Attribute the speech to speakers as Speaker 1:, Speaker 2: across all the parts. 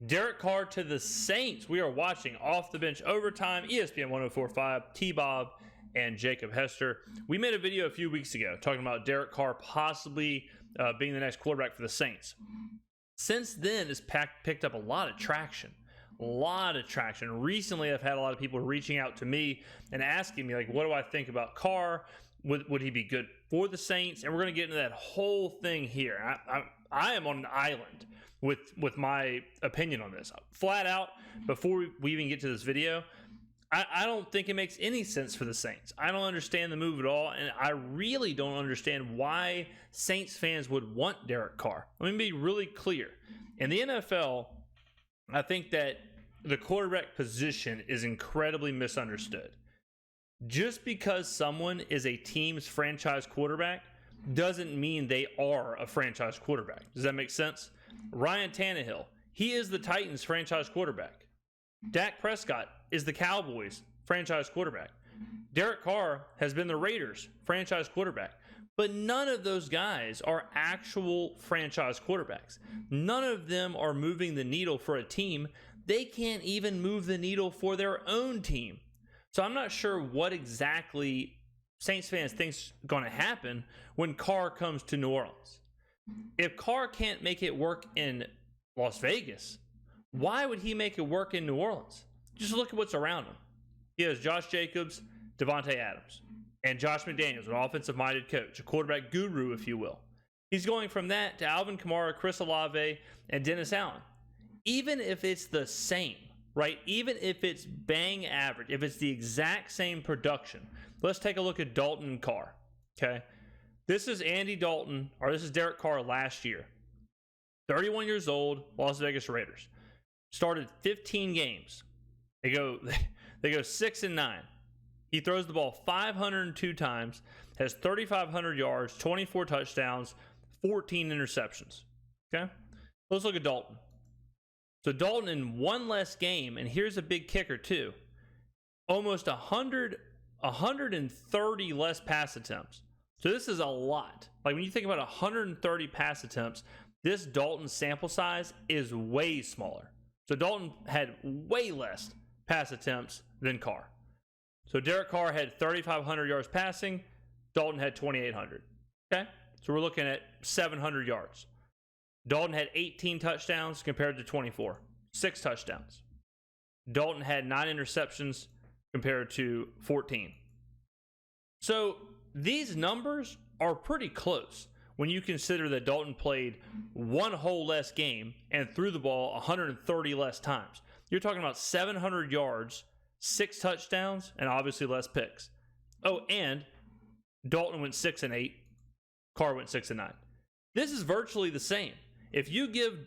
Speaker 1: Derek Carr to the Saints. We are watching Off the Bench Overtime, ESPN 104.5, T-Bob and Jacob Hester. We made a video a few weeks ago talking about Derek Carr possibly being the next quarterback for the Saints. Since then, it's picked up a lot of traction. Recently, I've had a lot of people reaching out to me and asking me, like, what do I think about Carr? Would he be good for the Saints? And we're going to get into that whole thing here. I am on an island with my opinion on this. Flat out, before we even get to this video, I don't think it makes any sense for the Saints. I don't understand the move at all, and I really don't understand why Saints fans would want Derek Carr. Let me be really clear. In the NFL, I think that the quarterback position is incredibly misunderstood. Just because someone is a team's franchise quarterback doesn't mean they are a franchise quarterback. Does that make sense? Ryan Tannehill, he is the Titans franchise quarterback. Dak Prescott is the Cowboys franchise quarterback. Derek Carr has been the Raiders franchise quarterback. But none of those guys are actual franchise quarterbacks. None of them are moving the needle for a team. They can't even move the needle for their own team. So I'm not sure what exactly Saints fans think's going to happen when Carr comes to New Orleans. If Carr can't make it work in Las Vegas, why would he make it work in New Orleans? Just look at what's around him. He has Josh Jacobs, Devontae Adams, and Josh McDaniels, an offensive-minded coach, a quarterback guru, if you will. He's going from that to Alvin Kamara, Chris Olave, and Dennis Allen. Even if it's the same, right? Even if it's bang average, if it's the exact same production, let's take a look at Dalton and Carr, okay? This is this is Derek Carr last year. 31 years old, Las Vegas Raiders. Started 15 games. They go 6-9. He throws the ball 502 times, has 3,500 yards, 24 touchdowns, 14 interceptions. Okay? Let's look at Dalton. So Dalton in one less game, and here's a big kicker too. Almost 130 less pass attempts. So this is a lot. Like when you think about 130 pass attempts, this Dalton sample size is way smaller. So Dalton had way less pass attempts than Carr. So Derek Carr had 3,500 yards passing. Dalton had 2,800. Okay? So we're looking at 700 yards. Dalton had 18 touchdowns compared to 24. 6 touchdowns. Dalton had 9 interceptions compared to 14. So these numbers are pretty close when you consider that Dalton played one whole less game and threw the ball 130 less times. You're talking about 700 yards, 6 touchdowns, and obviously less picks. Oh, and Dalton went 6-8. Carr went 6-9. This is virtually the same. If you give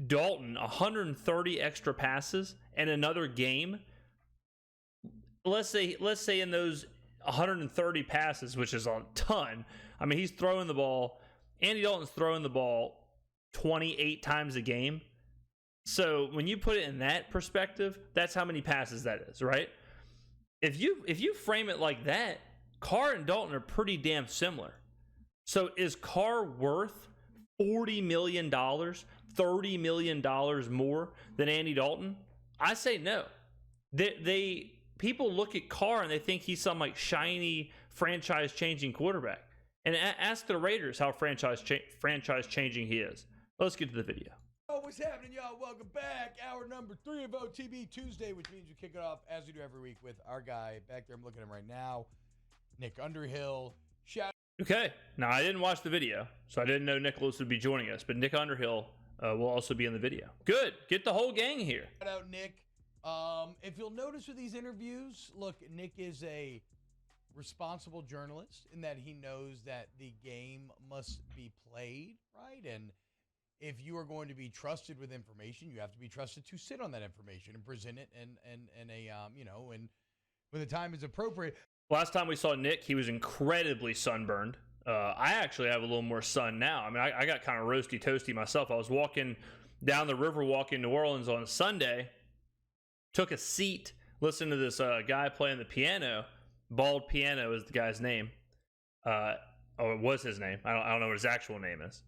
Speaker 1: Dalton 130 extra passes and another game, let's say in those 130 passes, which is a ton. I mean, he's throwing the ball. Andy Dalton's throwing the ball 28 times a game. So when you put it in that perspective, that's how many passes that is, right? If you frame it like that, Carr and Dalton are pretty damn similar. So is Carr worth $40 million, $30 million more than Andy Dalton? I say no. People look at Carr and they think he's some like shiny franchise-changing quarterback. And ask the Raiders how franchise-changing he is. Let's get to the video.
Speaker 2: Oh, what's happening, y'all? Welcome back. Hour number 3 of OTB Tuesday, which means we kick it off as we do every week with our guy back there. I'm looking at him right now, Nick Underhill.
Speaker 1: Okay. Now, I didn't watch the video, so I didn't know Nicholas would be joining us, but Nick Underhill will also be in the video. Good. Get the whole gang here.
Speaker 2: Shout out, Nick. If you'll notice with these interviews, look, Nick is a responsible journalist in that he knows that the game must be played, right? And if you are going to be trusted with information, you have to be trusted to sit on that information and present it and when the time is appropriate.
Speaker 1: Last time we saw Nick, he was incredibly sunburned. I actually have a little more sun now. I mean, I got kind of roasty toasty myself. I was walking down the Riverwalk in New Orleans on Sunday, took a seat, listened to this guy playing the piano. Bald Piano is the guy's name. Or it was his name. I don't know what his actual name is.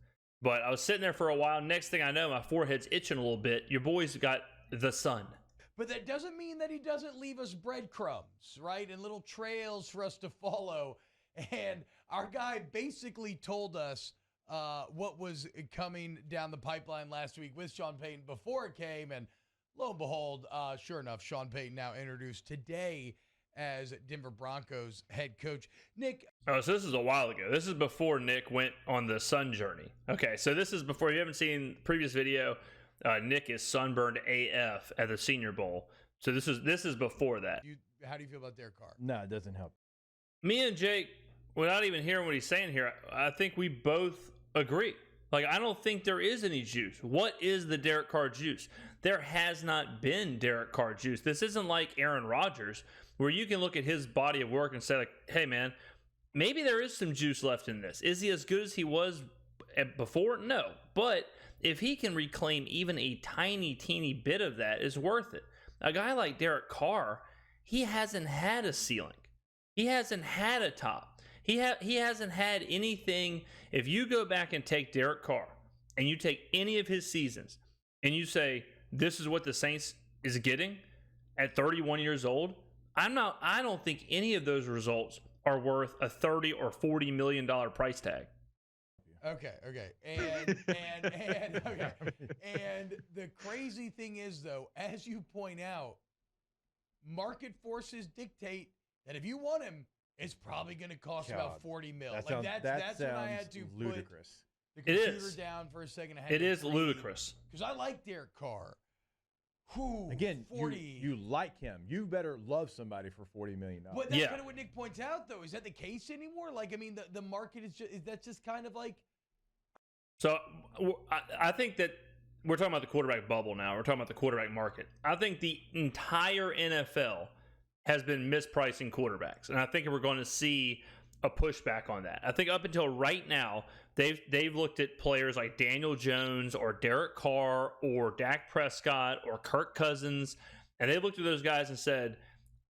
Speaker 1: But I was sitting there for a while. Next thing I know, my forehead's itching a little bit. Your boy's got the sun.
Speaker 2: But that doesn't mean that he doesn't leave us breadcrumbs, right? And little trails for us to follow. And our guy basically told us what was coming down the pipeline last week with Sean Payton before it came. And lo and behold, sure enough, Sean Payton now introduced today as Denver Broncos head coach. Nick.
Speaker 1: Oh, so this is a while ago. This is before Nick went on the sun journey. Okay, so this is before. You haven't seen the previous video. Nick is sunburned AF at the Senior Bowl. So this is before that.
Speaker 2: How do you feel about Derek Carr?
Speaker 3: No, it doesn't help.
Speaker 1: Me and Jake, without even hearing what he's saying here, I think we both agree. Like, I don't think there is any juice. What is the Derek Carr juice? There has not been Derek Carr juice. This isn't like Aaron Rodgers, where you can look at his body of work and say, like, hey, man, maybe there is some juice left in this. Is he as good as he was before? No. But if he can reclaim even a tiny, teeny bit of that, it's worth it. A guy like Derek Carr, he hasn't had a ceiling. He hasn't had a top. He hasn't had anything. If you go back and take Derek Carr and you take any of his seasons and you say, this is what the Saints is getting at 31 years old, I don't think any of those results are worth a $30 or $40 million price tag.
Speaker 2: Okay. And okay. And the crazy thing is, though, as you point out, market forces dictate that if you want him, it's probably going to cost about $40 million. That's when I had to
Speaker 3: ludicrous.
Speaker 2: Put the computer down for a second.
Speaker 1: It is ludicrous.
Speaker 2: Because I like Derek Carr. Whew,
Speaker 3: Again,
Speaker 2: 40.
Speaker 3: you like him. You better love somebody for $40 million.
Speaker 2: But that's kind of what Nick points out, though. Is that the case anymore? Like, I mean, the market is that just kind of like.
Speaker 1: So I think that we're talking about the quarterback bubble now. We're talking about the quarterback market. I think the entire NFL has been mispricing quarterbacks, and I think we're going to see a pushback on that. I think up until right now, they've looked at players like Daniel Jones or Derek Carr or Dak Prescott or Kirk Cousins, and they've looked at those guys and said,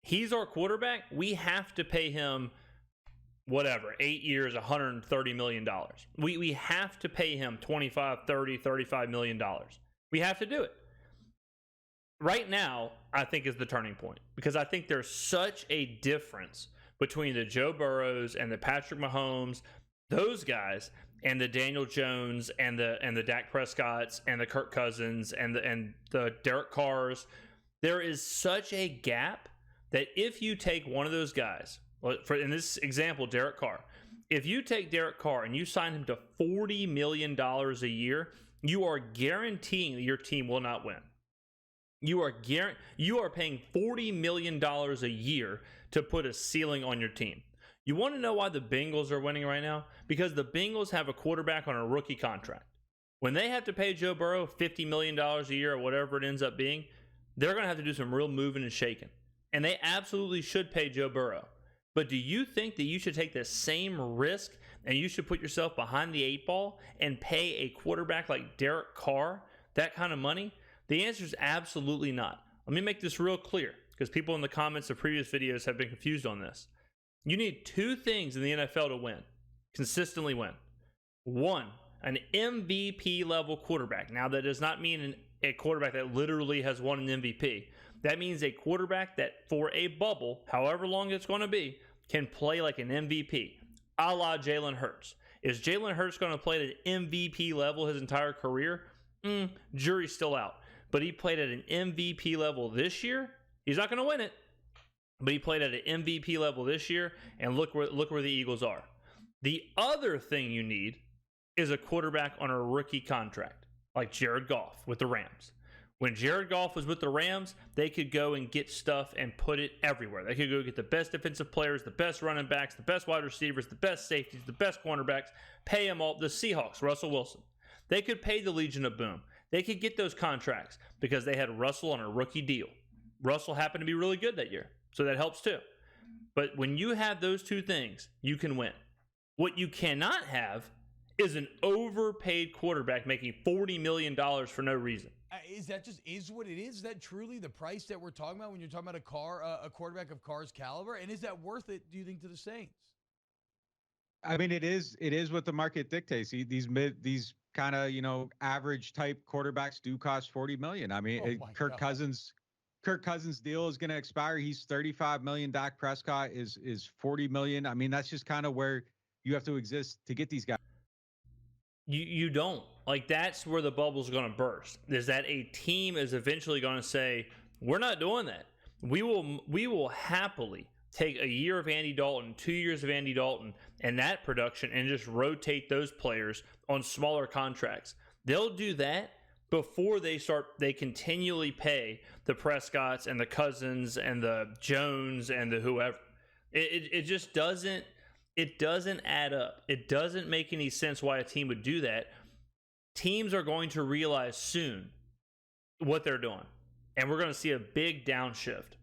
Speaker 1: he's our quarterback. We have to pay him whatever, 8 years, $130 million. We have to pay him $25, $30, $35 million. We have to do it. Right now, I think is the turning point, because I think there's such a difference between the Joe Burrows and the Patrick Mahomes, those guys, and the Daniel Jones and the Dak Prescotts and the Kirk Cousins and the Derek Carrs. There is such a gap that if you take one of those guys, in this example, Derek Carr, if you take Derek Carr and you sign him to $40 million a year, you are guaranteeing that your team will not win. You are paying $40 million a year to put a ceiling on your team. You want to know why the Bengals are winning right now? Because the Bengals have a quarterback on a rookie contract. When they have to pay Joe Burrow $50 million a year or whatever it ends up being, they're going to have to do some real moving and shaking. And they absolutely should pay Joe Burrow. But do you think that you should take the same risk and you should put yourself behind the 8 ball and pay a quarterback like Derek Carr that kind of money? The answer is absolutely not. Let me make this real clear, because people in the comments of previous videos have been confused on this. You need two things in the NFL to win, consistently win. One, an MVP level quarterback. Now, that does not mean a quarterback that literally has won an MVP. That means a quarterback that for a bubble, however long it's going to be, can play like an MVP, a la Jalen Hurts. Is Jalen Hurts going to play at an MVP level his entire career? Jury's still out. But he played at an MVP level this year. He's not going to win it, but he played at an MVP level this year, and look where the Eagles are. The other thing you need is a quarterback on a rookie contract, like Jared Goff with the Rams. When Jared Goff was with the Rams, they could go and get stuff and put it everywhere. They could go get the best defensive players, the best running backs, the best wide receivers, the best safeties, the best cornerbacks, pay them all. The Seahawks, Russell Wilson. They could pay the Legion of Boom. They could get those contracts because they had Russell on a rookie deal. Russell happened to be really good that year, so that helps too. But when you have those two things, you can win. What you cannot have is an overpaid quarterback making $40 million for no reason.
Speaker 2: Is that just what it is? Is that truly the price that we're talking about when you're talking about a quarterback of Carr's caliber? And is that worth it, do you think, to the Saints?
Speaker 4: I mean, it is what the market dictates. These kind of, average type quarterbacks do cost 40 million. I mean,
Speaker 2: Oh my
Speaker 4: Kirk
Speaker 2: God.
Speaker 4: Cousins deal is going to expire. He's 35 million. Dak Prescott is 40 million. I mean, that's just kind of where you have to exist to get these guys.
Speaker 1: You don't. Like, that's where the bubble's going to burst. Is that a team is eventually going to say, we're not doing that. We will happily take a year of Andy Dalton, 2 years of Andy Dalton, and that production, and just rotate those players on smaller contracts. They'll do that before they continually pay the Prescotts and the Cousins and the Jones and the whoever. It just doesn't add up. It doesn't make any sense why a team would do that. Teams are going to realize soon what they're doing, and we're going to see a big downshift.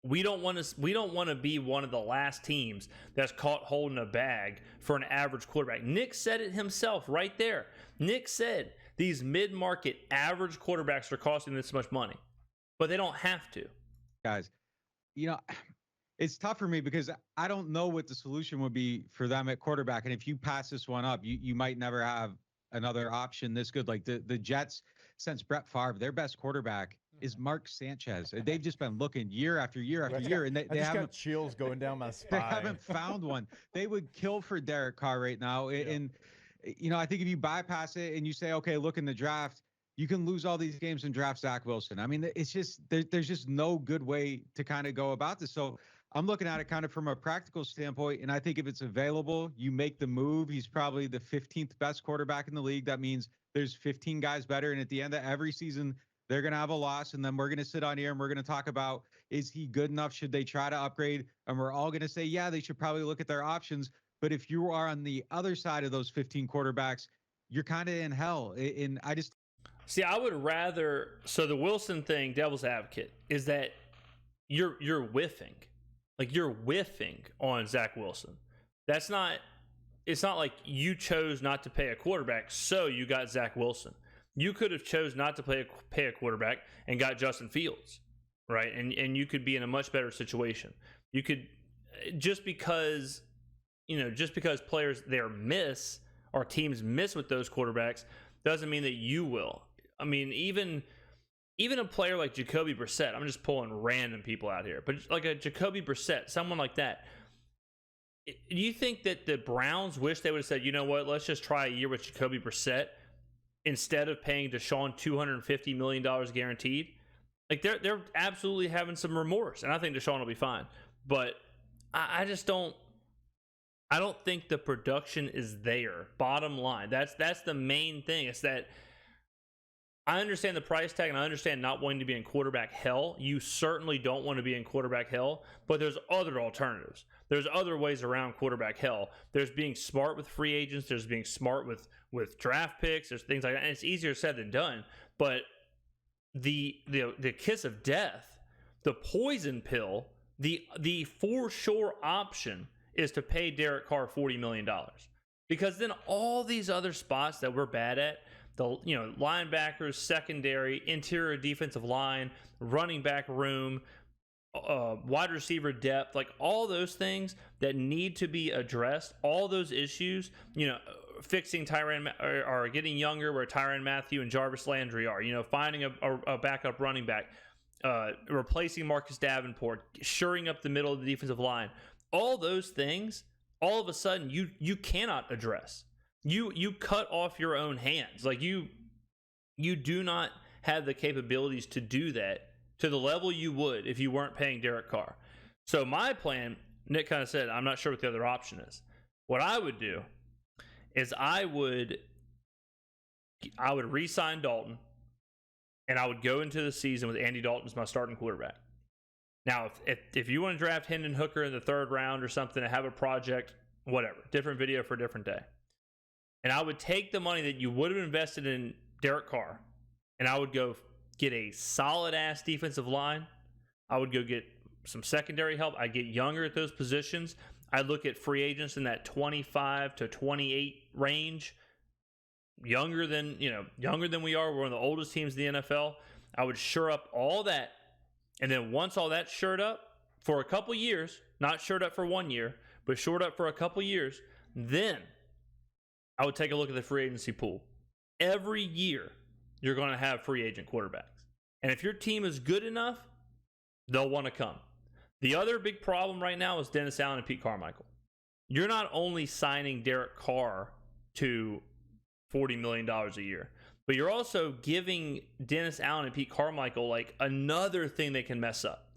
Speaker 1: We don't want to be one of the last teams that's caught holding a bag for an average quarterback. Nick said it himself right there. Nick said these mid-market average quarterbacks are costing this much money, but they don't have to.
Speaker 4: Guys, it's tough for me because I don't know what the solution would be for them at quarterback. And if you pass this one up, you might never have another option this good. Like the Jets, since Brett Favre, their best quarterback is Mark Sanchez. They've just been looking year after year after year, and they haven't
Speaker 3: got chills going down my spine.
Speaker 4: They haven't found one. They would kill for Derek Carr right now. Yeah. And I think if you bypass it and you say, okay, look in the draft, you can lose all these games and draft Zach Wilson. I mean, it's just there's just no good way to kind of go about this. So I'm looking at it kind of from a practical standpoint, and I think if it's available, you make the move. He's probably the 15th best quarterback in the league. That means there's 15 guys better, and at the end of every season, they're going to have a loss, and then we're going to sit on here and we're going to talk about, is he good enough? Should they try to upgrade? And we're all going to say, yeah, they should probably look at their options. But if you are on the other side of those 15 quarterbacks, you're kind of in hell. And I just
Speaker 1: see, I would rather, so the Wilson thing, devil's advocate, is that you're whiffing. Like, you're whiffing on Zach Wilson. It's not like you chose not to pay a quarterback, so you got Zach Wilson. You could have chose not to pay a quarterback and got Justin Fields, right? And you could be in a much better situation. You could, just because players there miss or teams miss with those quarterbacks doesn't mean that you will. I mean, even a player like Jacoby Brissett, I'm just pulling random people out here, but like a Jacoby Brissett, someone like that. Do you think that the Browns wish they would have said, you know what, let's just try a year with Jacoby Brissett instead of paying Deshaun $250 million guaranteed? Like, they're absolutely having some remorse, and I think Deshaun will be fine. But I just don't. I don't think the production is there. Bottom line, that's the main thing. It's that I understand the price tag, and I understand not wanting to be in quarterback hell. You certainly don't want to be in quarterback hell, but there's other alternatives. There's other ways around quarterback hell. There's being smart with free agents. There's being smart with draft picks. There's things like that, and it's easier said than done. But the kiss of death, the poison pill, the for sure option is to pay Derek Carr $40 million, because then all these other spots that we're bad at, the linebackers, secondary, interior defensive line, running back room, wide receiver depth, like all those things that need to be addressed, all those issues, fixing Tyrann or getting younger where Tyrann Mathieu and Jarvis Landry are, finding a backup running back, replacing Marcus Davenport, shoring up the middle of the defensive line. All those things, all of a sudden, you cannot address. You cut off your own hands. Like, you do not have the capabilities to do that to the level you would if you weren't paying Derek Carr. So my plan, Nick kind of said, I'm not sure what the other option is. What I would do is I would re-sign Dalton, and I would go into the season with Andy Dalton as my starting quarterback. Now, if you want to draft Hendon Hooker in the third round or something and have a project, whatever, different video for a different day. And I would take the money that you would have invested in Derek Carr, and I would go get a solid-ass defensive line. I would go get some secondary help. I'd get younger at those positions. I'd look at free agents in that 25 to 28 range, younger than we are. We're one of the oldest teams in the NFL. I would shore up all that. And then once all that's shored up for a couple years, not shored up for 1 year, but shored up for a couple years, then I would take a look at the free agency pool. every year you're going to have free agent quarterbacks. And if your team is good enough, they'll want to come. The other big problem right now is Dennis Allen and Pete Carmichael. You're not only signing Derek Carr to $40 million a year, but you're also giving Dennis Allen and Pete Carmichael like another thing they can mess up.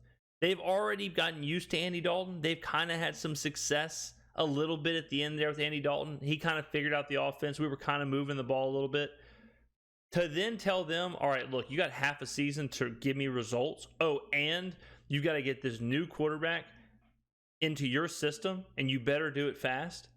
Speaker 1: They've already gotten used to Andy Dalton. They've kind of had some success a little bit at the end there with Andy Dalton. He kind of figured out the offense. We were kind of moving the ball a little bit. To then tell them, all right, look, you got half a season to give me results. Oh, and you got to get this new quarterback into your system, and you better do it fast.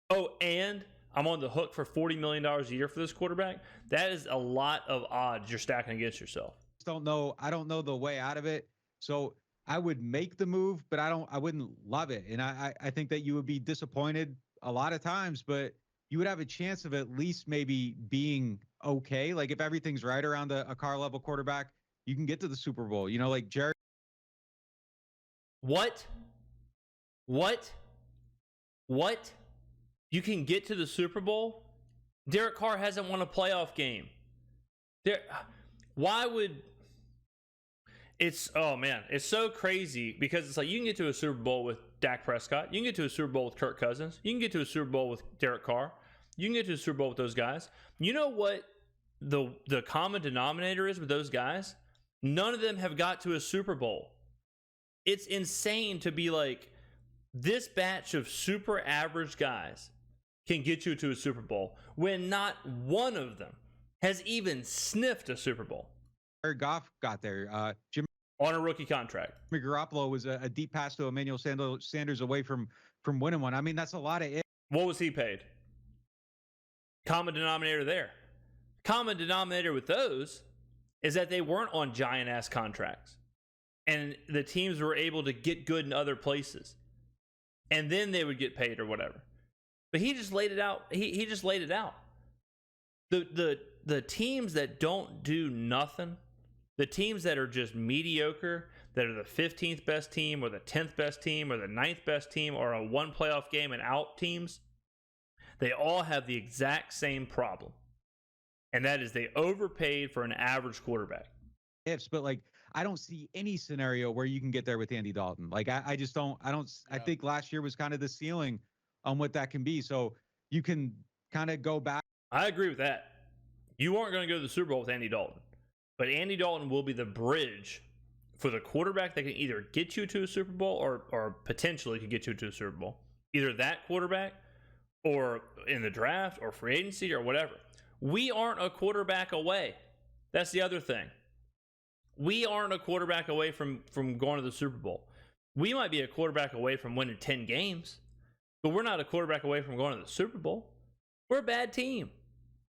Speaker 1: Oh, and I'm on the hook for $40 million a year for this quarterback. That is a lot of odds you're stacking against yourself.
Speaker 4: I don't know the way out of it. So I would make the move, but I wouldn't love it. And I think that you would be disappointed a lot of times, but you would have a chance of at least maybe being okay. Like if everything's right around a Carr level quarterback, you can get to the Super Bowl, like Jared.
Speaker 1: What? You can get to the Super Bowl? Derek Carr hasn't won a playoff game. Why would... It's so crazy because it's like you can get to a Super Bowl with Dak Prescott. You can get to a Super Bowl with Kirk Cousins. You can get to a Super Bowl with Derek Carr. You can get to a Super Bowl with those guys. You know what the common denominator is with those guys? None of them have got to a Super Bowl. It's insane to be like, this batch of super average guys can get you to a Super Bowl when not one of them has even sniffed a Super Bowl.
Speaker 4: Jared Goff got there. Jimmy
Speaker 1: on a rookie contract.
Speaker 4: Garoppolo was a deep pass to Emmanuel Sanders away from winning one. I mean, that's a lot of it.
Speaker 1: What was he paid? Common denominator there. Common denominator with those is that they weren't on giant-ass contracts. And the teams were able to get good in other places. And then they would get paid or whatever. But he just laid it out. He just laid it out. The teams that don't do nothing, the teams that are just mediocre, that are the 15th best team or the 10th best team or the 9th best team or a one playoff game and out teams, they all have the exact same problem. And that is they overpaid for an average quarterback.
Speaker 4: But like, I don't see any scenario where you can get there with Andy Dalton. Like, I just don't. I think last year was kind of the ceiling on what that can be. So you can kind of go back.
Speaker 1: I agree with that. You aren't going to go to the Super Bowl with Andy Dalton. But Andy Dalton will be the bridge for the quarterback that can either get you to a Super Bowl or potentially could get you to a Super Bowl. Either that quarterback or in the draft or free agency or whatever. We aren't a quarterback away. That's the other thing. We aren't a quarterback away from going to the Super Bowl. We might be a quarterback away from winning 10 games, but we're not a quarterback away from going to the Super Bowl. We're a bad team.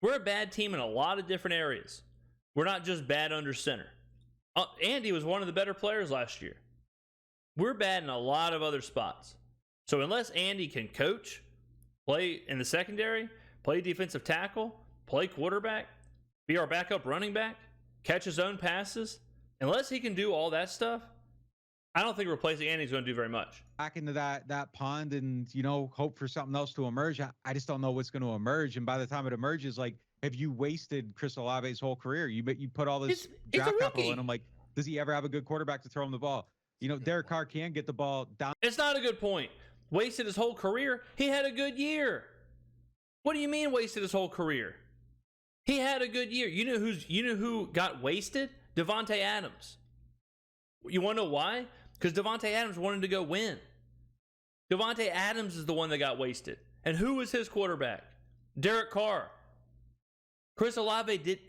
Speaker 1: We're a bad team in a lot of different areas. We're not just bad under center. Andy was one of the better players last year. We're bad in a lot of other spots. So unless Andy can coach, play in the secondary, play defensive tackle, play quarterback, be our backup running back, catch his own passes, unless he can do all that stuff, I don't think replacing Andy's going to do very much.
Speaker 4: Back into that pond and, hope for something else to emerge. I just don't know what's going to emerge. And by the time it emerges, like, have you wasted Chris Olave's whole career? You put all this draft capital in him. Like, does he ever have a good quarterback to throw him the ball? Derek Carr can get the ball down. It's
Speaker 1: not a good point. Wasted his whole career. He had a good year. What do you mean wasted his whole career? He had a good year. You know who got wasted? Devontae Adams. You want to know why? Because Devontae Adams wanted to go win. Devontae Adams is the one that got wasted. And who was his quarterback? Derek Carr. Chris Olave did.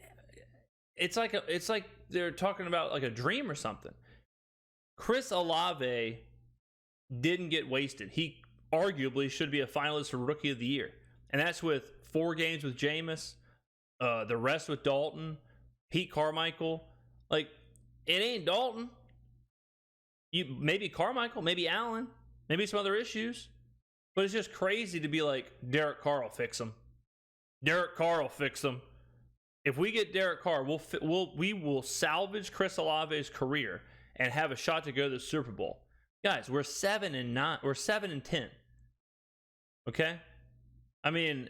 Speaker 1: It's like they're talking about like a dream or something. Chris Olave didn't get wasted. He arguably should be a finalist for Rookie of the Year. And that's with 4 games with Jameis, the rest with Dalton, Pete Carmichael. Like, it ain't Dalton. Maybe Carmichael, maybe Allen, maybe some other issues. But it's just crazy to be like, Derek Carr will fix him. Derek Carr will fix him. If we get Derek Carr, we will salvage Chris Olave's career and have a shot to go to the Super Bowl. Guys, we're 7-9. We're 7-10. Okay? I mean,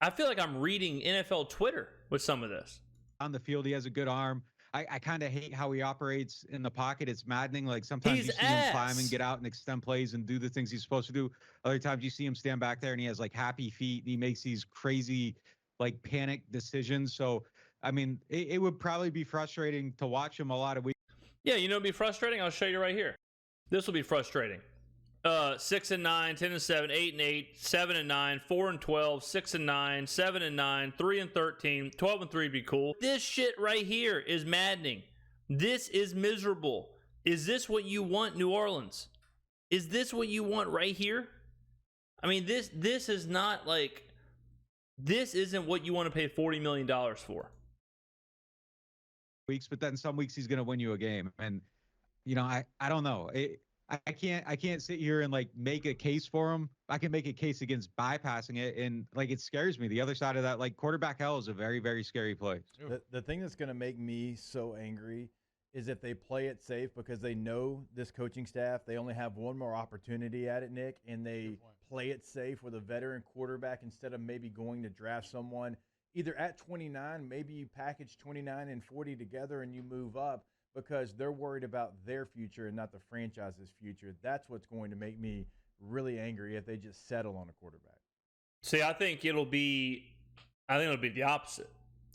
Speaker 1: I feel like I'm reading NFL Twitter with some of this.
Speaker 4: On the field, he has a good arm. I kind of hate how he operates in the pocket. It's maddening. Like sometimes
Speaker 1: He's
Speaker 4: you see him climb and
Speaker 1: ass.
Speaker 4: get out and extend plays and do the things he's supposed to do. Other times you see him stand back there and he has like happy feet. And he makes these crazy like panic decisions. So, I mean, it would probably be frustrating to watch him a lot of weeks.
Speaker 1: Yeah, you know it'd be frustrating? I'll show you right here. This will be frustrating. 6 and 9, 10 and 7, 8 and 8, 7 and 9, 4 and 12, 6 and 9, 7 and 9, 3 and 13, 12 and 3 would be cool. This shit right here is maddening. This is miserable. Is this what you want, New Orleans? Is this what you want right here? I mean, this is not like, this isn't what you want to pay $40 million for.
Speaker 4: Weeks, but then some weeks he's going to win you a game. And, you know, I don't know. I can't sit here and like make a case for him. I can make a case against bypassing it, and like it scares me. The other side of that, like quarterback hell, is a very, very scary place.
Speaker 3: The thing that's going to make me so angry is if they play it safe, because they know this coaching staff, they only have one more opportunity at it, Nick, and they play it safe with a veteran quarterback instead of maybe going to draft someone either at 29, maybe you package 29 and 40 together and you move up, because they're worried about their future and not the franchise's future. That's what's going to make me really angry if they just settle on a quarterback.
Speaker 1: See, I think it'll be the opposite.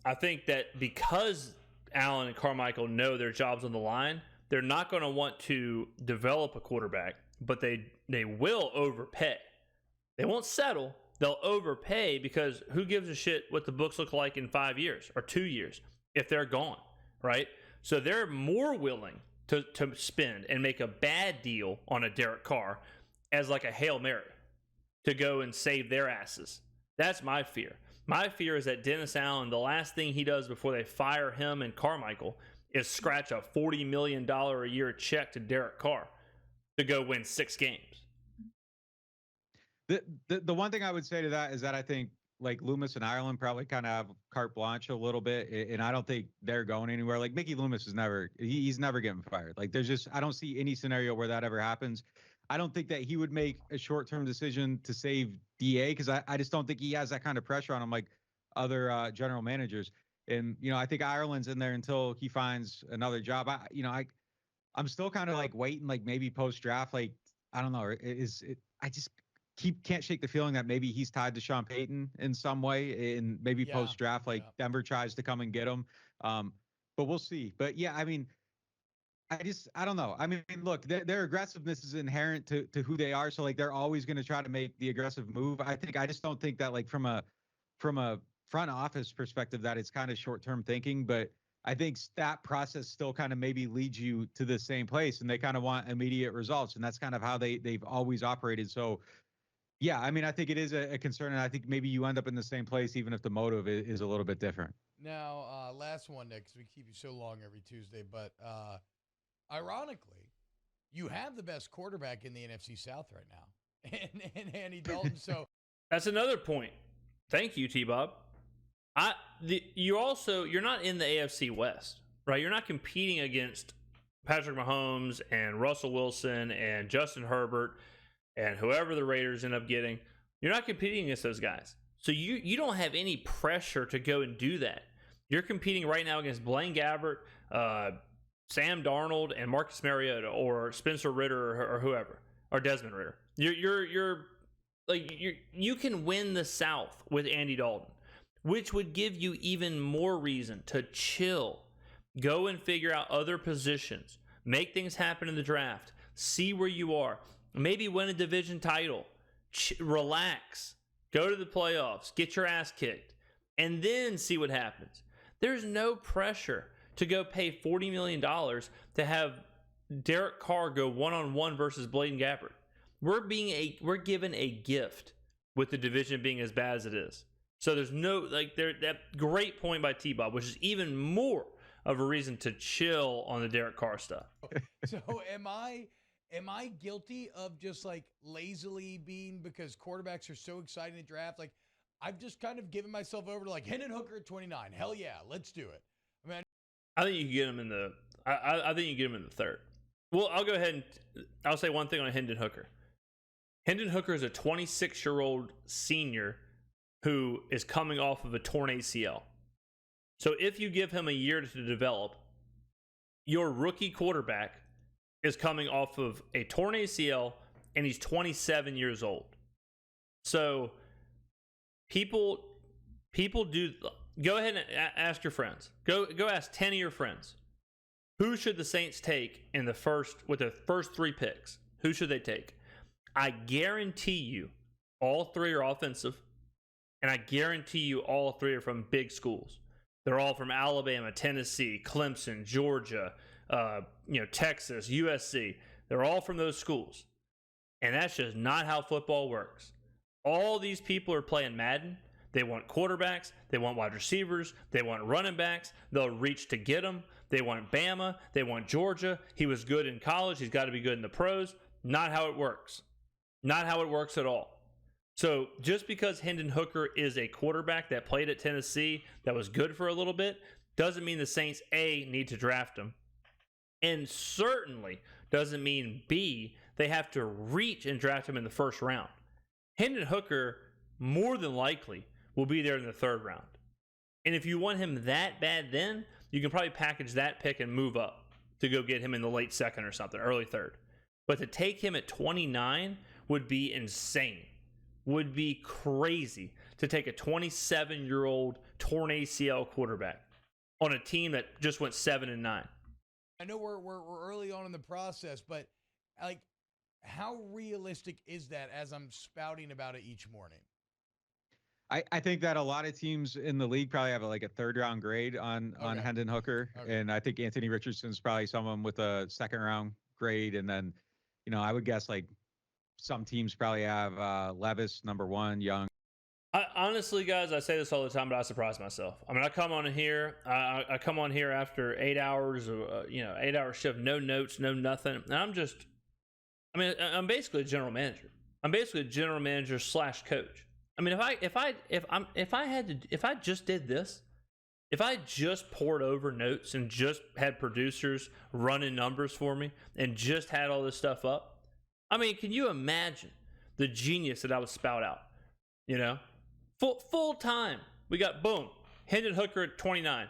Speaker 1: I think that because Allen and Carmichael know their job's on the line, they're not going to want to develop a quarterback, but they will overpay. They won't settle. They'll overpay, because who gives a shit what the books look like in 5 years or 2 years if they're gone, right? So they're more willing to spend and make a bad deal on a Derek Carr as like a Hail Mary to go and save their asses. That's my fear. My fear is that Dennis Allen, the last thing he does before they fire him and Carmichael is scratch a $40 million a year check to Derek Carr to go win 6 games.
Speaker 4: The one thing I would say to that is that I think like Loomis and Ireland probably kind of have carte blanche a little bit, and I don't think they're going anywhere. Like Mickey Loomis is he's never getting fired. Like I don't see any scenario where that ever happens. I don't think that he would make a short-term decision to save DA, because I just don't think he has that kind of pressure on him like other general managers. And, you know, I think Ireland's in there until he finds another job. I'm still kind of like waiting, like maybe post-draft, like, I don't know. I just can't shake the feeling that maybe he's tied to Sean Payton in some way, and maybe post-draft, like Denver tries to come and get him. But we'll see. But yeah, I mean, I don't know. I mean, look, their aggressiveness is inherent to who they are. So like, they're always going to try to make the aggressive move. I just don't think that like from a front office perspective that it's kind of short-term thinking, but I think that process still kind of maybe leads you to the same place, and they kind of want immediate results. And that's kind of how they've always operated. So yeah, I mean, I think it is a concern, and I think maybe you end up in the same place, even if the motive is a little bit different.
Speaker 2: Now, last one, Nick, because we keep you so long every Tuesday, but ironically, you have the best quarterback in the NFC South right now, and Andy Dalton. So
Speaker 1: that's another point. Thank you, T-Bob. You're not in the AFC West, right? You're not competing against Patrick Mahomes and Russell Wilson and Justin Herbert and whoever the Raiders end up getting. You're not competing against those guys. So you don't have any pressure to go and do that. You're competing right now against Blaine Gabbert, Sam Darnold, and Marcus Mariota, or Spencer Ritter, or whoever, or Desmond Ritter. You can win the South with Andy Dalton, which would give you even more reason to chill, go and figure out other positions, make things happen in the draft, see where you are. Maybe win a division title, relax, go to the playoffs, get your ass kicked, and then see what happens. There's no pressure to go pay $40 million to have Derek Carr go one-on-one versus Blaine Gabbert. We're given a gift with the division being as bad as it is. So there's that great point by T-Bob, which is even more of a reason to chill on the Derek Carr stuff.
Speaker 2: So am I guilty of just like lazily being, because quarterbacks are so exciting to draft? Like, I've just kind of given myself over to like Hendon Hooker at 29. Hell yeah, let's do it.
Speaker 1: I think you can get him in the. I think you get him in the third. Well, I'll go ahead and I'll say one thing on Hendon Hooker. Hendon Hooker is a 26-year-old senior who is coming off of a torn ACL. So if you give him a year to develop, your rookie quarterback is coming off of a torn ACL and he's 27 years old. So people do, go ahead and ask your friends. Go ask 10 of your friends. Who should the Saints take with their first 3 picks? Who should they take? I guarantee you all 3 are offensive, and I guarantee you all 3 are from big schools. They're all from Alabama, Tennessee, Clemson, Georgia, Texas, USC. They're all from those schools. And that's just not how football works. All these people are playing Madden. They want quarterbacks. They want wide receivers. They want running backs. They'll reach to get them. They want Bama. They want Georgia. He was good in college. He's got to be good in the pros. Not how it works. Not how it works at all. So just because Hendon Hooker is a quarterback that played at Tennessee that was good for a little bit doesn't mean the Saints, A, need to draft him. And certainly doesn't mean, B, they have to reach and draft him in the first round. Hendon Hooker, more than likely, will be there in the 3rd round. And if you want him that bad then, you can probably package that pick and move up to go get him in the late 2nd or something, early 3rd. But to take him at 29 would be insane. Would be crazy to take a 27-year-old torn ACL quarterback on a team that just went 7-9.
Speaker 2: I know we're early on in the process, but like, how realistic is that as I'm spouting about it each morning?
Speaker 4: I think that a lot of teams in the league probably have a 3rd round grade on Hendon Hooker. Okay. And I think Anthony Richardson's probably someone with a 2nd round grade. And then, I would guess some teams probably have Levis, number 1, Young.
Speaker 1: Honestly, guys, I say this all the time, but I surprise myself. I mean, I come on here. I come on here after 8 hours of 8-hour shift, no notes, no nothing, and I'm basically a general manager. I'm basically a general manager / coach. I mean, if I just did this, if I just poured over notes and just had producers running numbers for me and just had all this stuff up, I mean, can you imagine the genius that I would spout out? Full time. We got boom, Hendon Hooker at 29.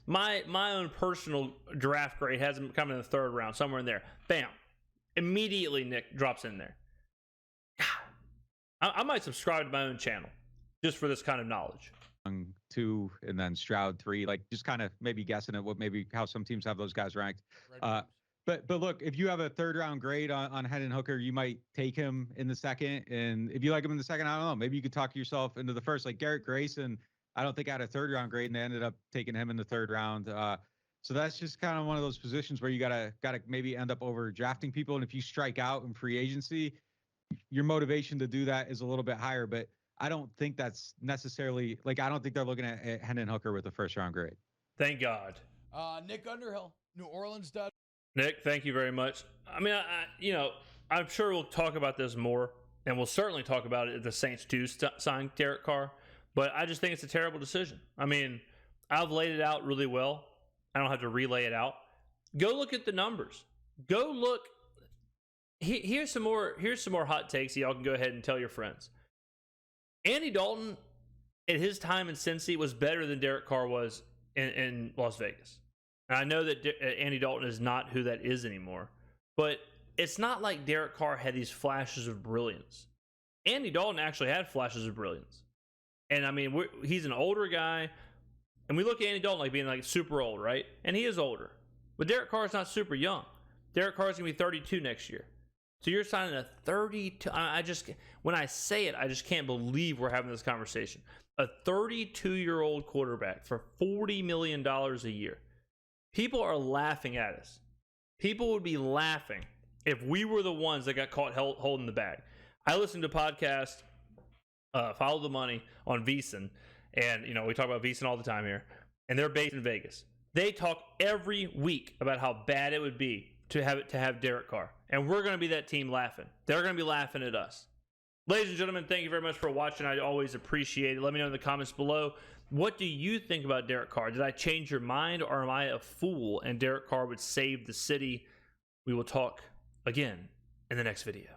Speaker 1: My own personal draft grade has him coming in the 3rd round, somewhere in there. Bam, immediately Nick drops in there. I might subscribe to my own channel just for this kind of knowledge.
Speaker 4: 2, and then Stroud 3, just kind of maybe guessing at how some teams have those guys ranked. But look, if you have a 3rd round grade on Hendon Hooker, you might take him in the 2nd. And if you like him in the 2nd, I don't know, maybe you could talk yourself into the 1st. Like Garrett Grayson, I don't think I had a 3rd round grade, and they ended up taking him in the 3rd round. So that's just kind of one of those positions where you gotta maybe end up over drafting people. And if you strike out in free agency, your motivation to do that is a little bit higher. But I don't think that's necessarily I don't think they're looking at Hendon Hooker with a 1st round grade.
Speaker 1: Thank God.
Speaker 2: Nick Underhill, New Orleans.
Speaker 1: Nick, thank you very much. I mean, I'm sure we'll talk about this more, and we'll certainly talk about it if the Saints do sign Derek Carr. But I just think it's a terrible decision. I mean, I've laid it out really well. I don't have to relay it out. Go look at the numbers. Go look. Here's some more hot takes. Y'all can go ahead and tell your friends. Andy Dalton, at his time in Cincy, was better than Derek Carr was in Las Vegas. And I know that Andy Dalton is not who that is anymore, but it's not like Derek Carr had these flashes of brilliance. Andy Dalton actually had flashes of brilliance. And I mean, he's an older guy, and we look at Andy Dalton being super old, right? And he is older. But Derek Carr is not super young. Derek Carr is going to be 32 next year. So you're signing a 32. When I say it, I just can't believe we're having this conversation. A 32-year-old quarterback for $40 million a year. People are laughing at us. People would be laughing if we were the ones that got caught holding the bag. I listened to a podcast, Follow the Money, on VSiN, and we talk about VSiN all the time here, and they're based in Vegas. They talk every week about how bad it would be to have Derek Carr, and we're going to be that team laughing. They're going to be laughing at us. Ladies and gentlemen, thank you very much for watching. I always appreciate it. Let me know in the comments below. What do you think about Derek Carr? Did I change your mind, or am I a fool and Derek Carr would save the city? We will talk again in the next video.